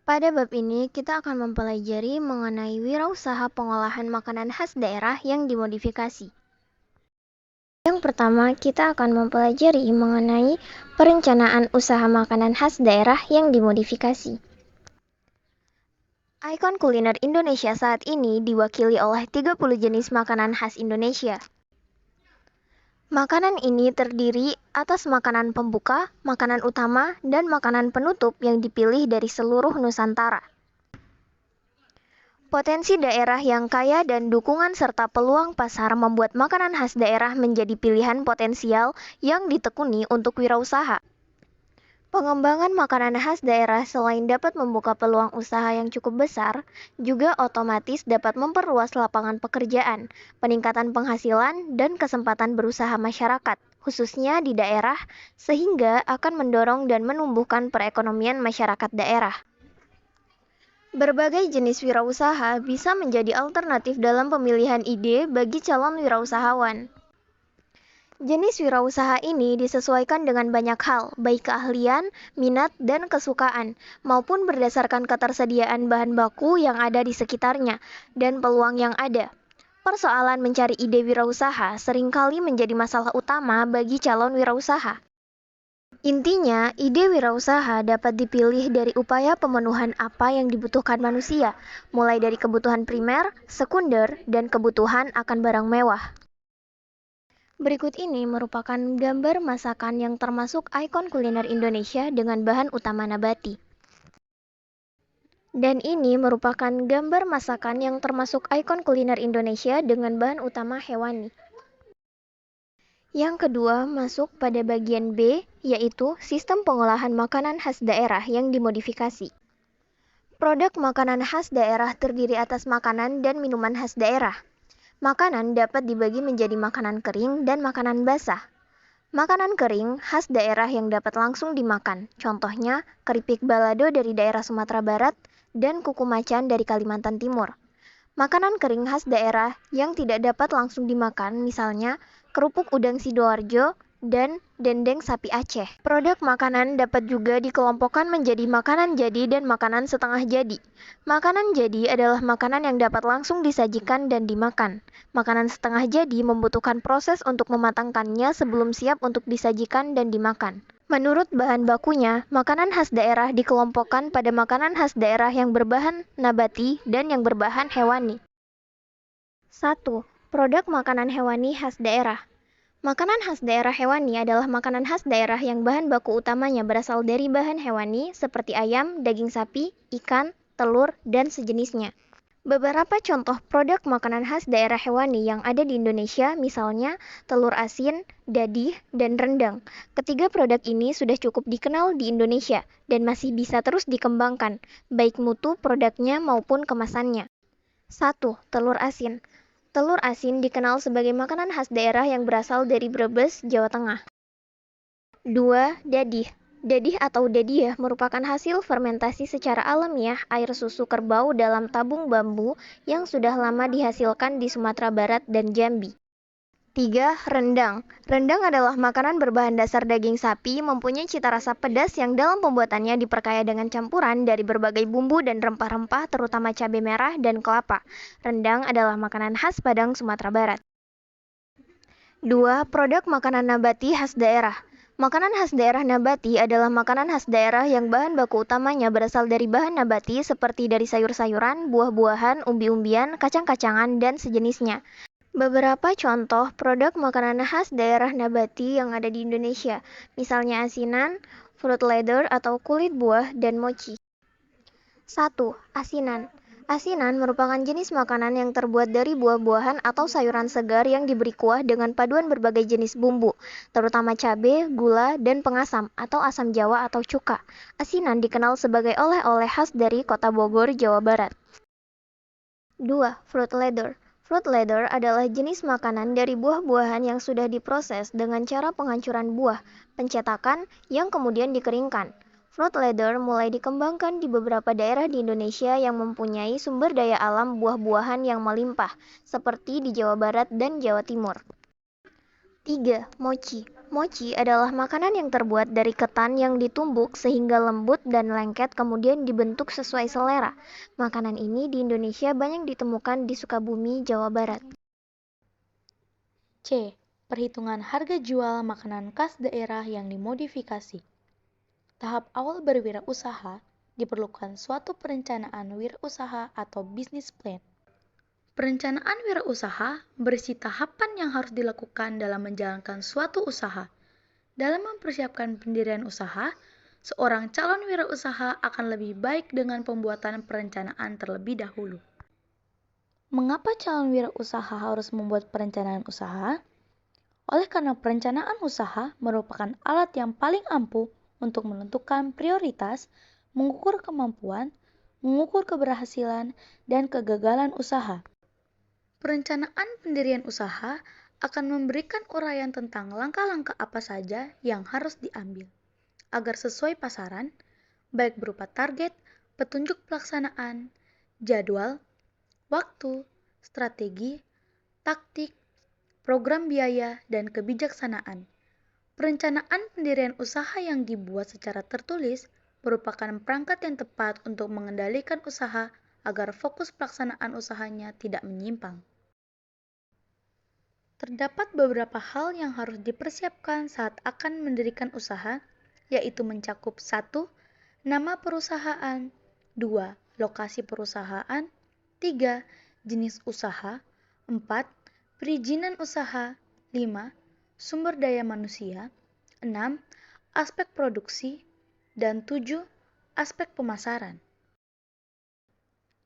Pada bab ini, kita akan mempelajari mengenai wirausaha pengolahan makanan khas daerah yang dimodifikasi. Yang pertama, kita akan mempelajari mengenai perencanaan usaha makanan khas daerah yang dimodifikasi. Ikon kuliner Indonesia saat ini diwakili oleh 30 jenis makanan khas Indonesia. Makanan ini terdiri atas makanan pembuka, makanan utama, dan makanan penutup yang dipilih dari seluruh Nusantara. Potensi daerah yang kaya dan dukungan serta peluang pasar membuat makanan khas daerah menjadi pilihan potensial yang ditekuni untuk wirausaha. Pengembangan makanan khas daerah selain dapat membuka peluang usaha yang cukup besar, juga otomatis dapat memperluas lapangan pekerjaan, peningkatan penghasilan, dan kesempatan berusaha masyarakat, khususnya di daerah, sehingga akan mendorong dan menumbuhkan perekonomian masyarakat daerah. Berbagai jenis wirausaha bisa menjadi alternatif dalam pemilihan ide bagi calon wirausahawan. Jenis wirausaha ini disesuaikan dengan banyak hal, baik keahlian, minat, dan kesukaan, maupun berdasarkan ketersediaan bahan baku yang ada di sekitarnya, dan peluang yang ada. Persoalan mencari ide wirausaha seringkali menjadi masalah utama bagi calon wirausaha. Intinya, ide wirausaha dapat dipilih dari upaya pemenuhan apa yang dibutuhkan manusia, mulai dari kebutuhan primer, sekunder, dan kebutuhan akan barang mewah. Berikut ini merupakan gambar masakan yang termasuk ikon kuliner Indonesia dengan bahan utama nabati. Dan ini merupakan gambar masakan yang termasuk ikon kuliner Indonesia dengan bahan utama hewani. Yang kedua masuk pada bagian B, yaitu sistem pengolahan makanan khas daerah yang dimodifikasi. Produk makanan khas daerah terdiri atas makanan dan minuman khas daerah. Makanan dapat dibagi menjadi makanan kering dan makanan basah. Makanan kering khas daerah yang dapat langsung dimakan, contohnya keripik balado dari daerah Sumatera Barat dan kuku macan dari Kalimantan Timur. Makanan kering khas daerah yang tidak dapat langsung dimakan, misalnya kerupuk udang Sidoarjo dan dendeng sapi Aceh. Produk makanan dapat juga dikelompokkan menjadi makanan jadi dan makanan setengah jadi. Makanan jadi adalah makanan yang dapat langsung disajikan dan dimakan. Makanan setengah jadi membutuhkan proses untuk mematangkannya sebelum siap untuk disajikan dan dimakan. Menurut bahan bakunya, makanan khas daerah dikelompokkan pada makanan khas daerah yang berbahan nabati dan yang berbahan hewani. 1. Produk makanan hewani khas daerah. Makanan khas daerah hewani adalah makanan khas daerah yang bahan baku utamanya berasal dari bahan hewani seperti ayam, daging sapi, ikan, telur, dan sejenisnya. Beberapa contoh produk makanan khas daerah hewani yang ada di Indonesia misalnya telur asin, dadih, dan rendang. Ketiga produk ini sudah cukup dikenal di Indonesia dan masih bisa terus dikembangkan, baik mutu produknya maupun kemasannya. 1. Telur asin. Telur asin dikenal sebagai makanan khas daerah yang berasal dari Brebes, Jawa Tengah. 2. Dadih. Dadih atau dadiah merupakan hasil fermentasi secara alamiah air susu kerbau dalam tabung bambu yang sudah lama dihasilkan di Sumatera Barat dan Jambi. 3. Rendang. Rendang adalah makanan berbahan dasar daging sapi, mempunyai cita rasa pedas yang dalam pembuatannya diperkaya dengan campuran dari berbagai bumbu dan rempah-rempah terutama cabai merah dan kelapa. Rendang adalah makanan khas Padang, Sumatera Barat. 2. Produk makanan nabati khas daerah. Makanan khas daerah nabati adalah makanan khas daerah yang bahan baku utamanya berasal dari bahan nabati seperti dari sayur-sayuran, buah-buahan, umbi-umbian, kacang-kacangan, dan sejenisnya. Beberapa contoh produk makanan khas daerah nabati yang ada di Indonesia, misalnya asinan, fruit leather atau kulit buah, dan mochi. 1. Asinan. Asinan merupakan jenis makanan yang terbuat dari buah-buahan atau sayuran segar yang diberi kuah dengan paduan berbagai jenis bumbu, terutama cabai, gula, dan pengasam atau asam jawa atau cuka. Asinan dikenal sebagai oleh-oleh khas dari Kota Bogor, Jawa Barat. 2. Fruit leather. Fruit leather adalah jenis makanan dari buah-buahan yang sudah diproses dengan cara penghancuran buah, pencetakan, yang kemudian dikeringkan. Fruit leather mulai dikembangkan di beberapa daerah di Indonesia yang mempunyai sumber daya alam buah-buahan yang melimpah, seperti di Jawa Barat dan Jawa Timur. 3. Mochi. Mochi adalah makanan yang terbuat dari ketan yang ditumbuk sehingga lembut dan lengket kemudian dibentuk sesuai selera. Makanan ini di Indonesia banyak ditemukan di Sukabumi, Jawa Barat. C. Perhitungan harga jual makanan khas daerah yang dimodifikasi. Tahap awal berwirausaha diperlukan suatu perencanaan wirausaha atau business plan. Perencanaan wirausaha berisi tahapan yang harus dilakukan dalam menjalankan suatu usaha. Dalam mempersiapkan pendirian usaha, seorang calon wirausaha akan lebih baik dengan pembuatan perencanaan terlebih dahulu. Mengapa calon wirausaha harus membuat perencanaan usaha? Oleh karena perencanaan usaha merupakan alat yang paling ampuh untuk menentukan prioritas, mengukur kemampuan, mengukur keberhasilan, dan kegagalan usaha. Perencanaan pendirian usaha akan memberikan uraian tentang langkah-langkah apa saja yang harus diambil, agar sesuai pasaran, baik berupa target, petunjuk pelaksanaan, jadwal, waktu, strategi, taktik, program biaya, dan kebijaksanaan. Perencanaan pendirian usaha yang dibuat secara tertulis merupakan perangkat yang tepat untuk mengendalikan usaha agar fokus pelaksanaan usahanya tidak menyimpang. Terdapat beberapa hal yang harus dipersiapkan saat akan mendirikan usaha, yaitu mencakup 1. Nama perusahaan, 2. Lokasi perusahaan, 3. Jenis usaha, 4. Perizinan usaha, 5. Sumber daya manusia, 6. Aspek produksi, dan 7. Aspek pemasaran.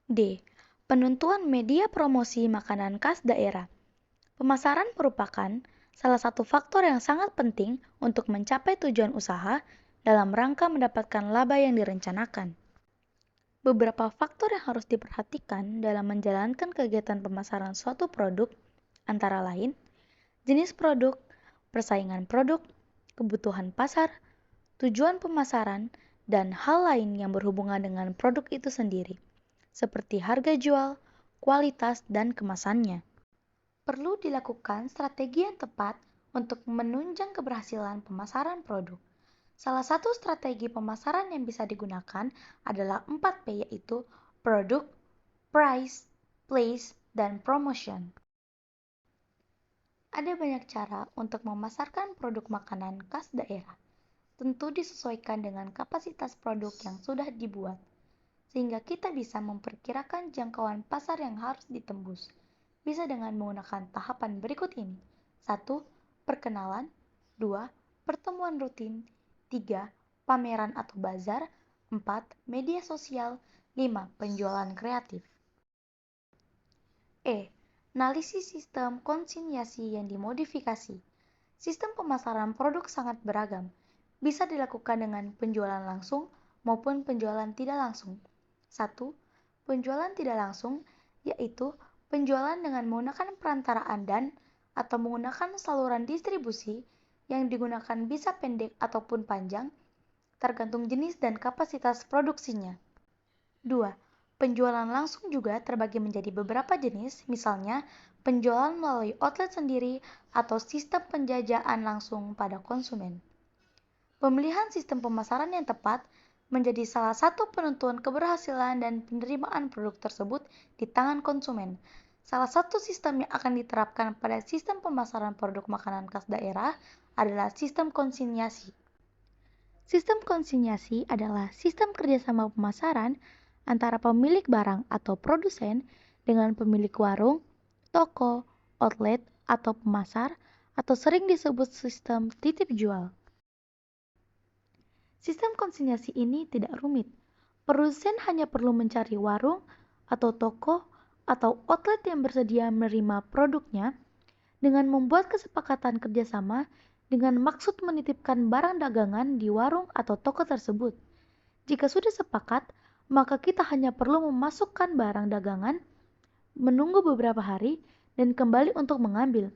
D. Penentuan media promosi makanan khas daerah. Pemasaran merupakan salah satu faktor yang sangat penting untuk mencapai tujuan usaha dalam rangka mendapatkan laba yang direncanakan. Beberapa faktor yang harus diperhatikan dalam menjalankan kegiatan pemasaran suatu produk antara lain jenis produk, persaingan produk, kebutuhan pasar, tujuan pemasaran, dan hal lain yang berhubungan dengan produk itu sendiri, seperti harga jual, kualitas, dan kemasannya. Perlu dilakukan strategi yang tepat untuk menunjang keberhasilan pemasaran produk. Salah satu strategi pemasaran yang bisa digunakan adalah 4P, yaitu produk, price, place, dan promotion. Ada banyak cara untuk memasarkan produk makanan khas daerah. Tentu disesuaikan dengan kapasitas produk yang sudah dibuat, sehingga kita bisa memperkirakan jangkauan pasar yang harus ditembus. Bisa dengan menggunakan tahapan berikut ini. 1. Perkenalan. 2. Pertemuan rutin. 3. Pameran atau bazar. 4. Media sosial. 5. Penjualan kreatif. E. Analisis sistem konsinyasi yang dimodifikasi. Sistem pemasaran produk sangat beragam. Bisa dilakukan dengan penjualan langsung maupun penjualan tidak langsung. 1. Penjualan tidak langsung yaitu penjualan dengan menggunakan perantaraan atau menggunakan saluran distribusi yang digunakan bisa pendek ataupun panjang, tergantung jenis dan kapasitas produksinya. 2. Penjualan langsung juga terbagi menjadi beberapa jenis, misalnya penjualan melalui outlet sendiri atau sistem penjajahan langsung pada konsumen. Pemilihan sistem pemasaran yang tepat menjadi salah satu penentuan keberhasilan dan penerimaan produk tersebut di tangan konsumen. Salah satu sistem yang akan diterapkan pada sistem pemasaran produk makanan khas daerah adalah sistem konsinyasi. Sistem konsinyasi adalah sistem kerjasama pemasaran antara pemilik barang atau produsen dengan pemilik warung, toko, outlet, atau pemasar, atau sering disebut sistem titip jual. Sistem konsinyasi ini tidak rumit. Produsen hanya perlu mencari warung atau toko atau outlet yang bersedia menerima produknya dengan membuat kesepakatan kerjasama dengan maksud menitipkan barang dagangan di warung atau toko tersebut. Jika sudah sepakat, maka kita hanya perlu memasukkan barang dagangan, menunggu beberapa hari, dan kembali untuk mengambil.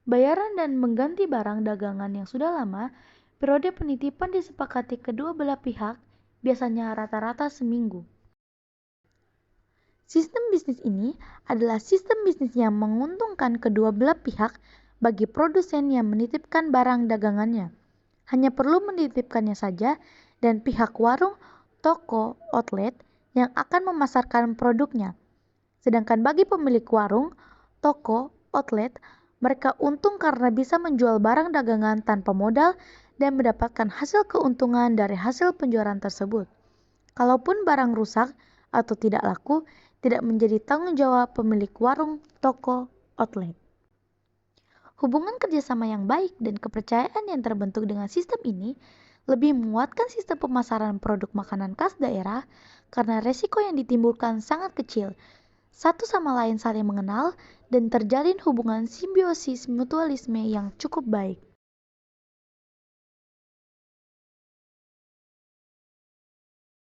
Bayaran dan mengganti barang dagangan yang sudah lama, periode penitipan disepakati kedua belah pihak, biasanya rata-rata seminggu. Sistem bisnis ini adalah sistem bisnis yang menguntungkan kedua belah pihak, bagi produsen yang menitipkan barang dagangannya. Hanya perlu menitipkannya saja dan pihak warung, toko, outlet yang akan memasarkan produknya. Sedangkan bagi pemilik warung, toko, outlet, mereka untung karena bisa menjual barang dagangan tanpa modal dan mendapatkan hasil keuntungan dari hasil penjualan tersebut. Kalaupun barang rusak atau tidak laku, tidak menjadi tanggung jawab pemilik warung, toko, outlet. Hubungan kerjasama yang baik dan kepercayaan yang terbentuk dengan sistem ini lebih menguatkan sistem pemasaran produk makanan khas daerah karena resiko yang ditimbulkan sangat kecil. Satu sama lain saling mengenal dan terjalin hubungan simbiosis mutualisme yang cukup baik.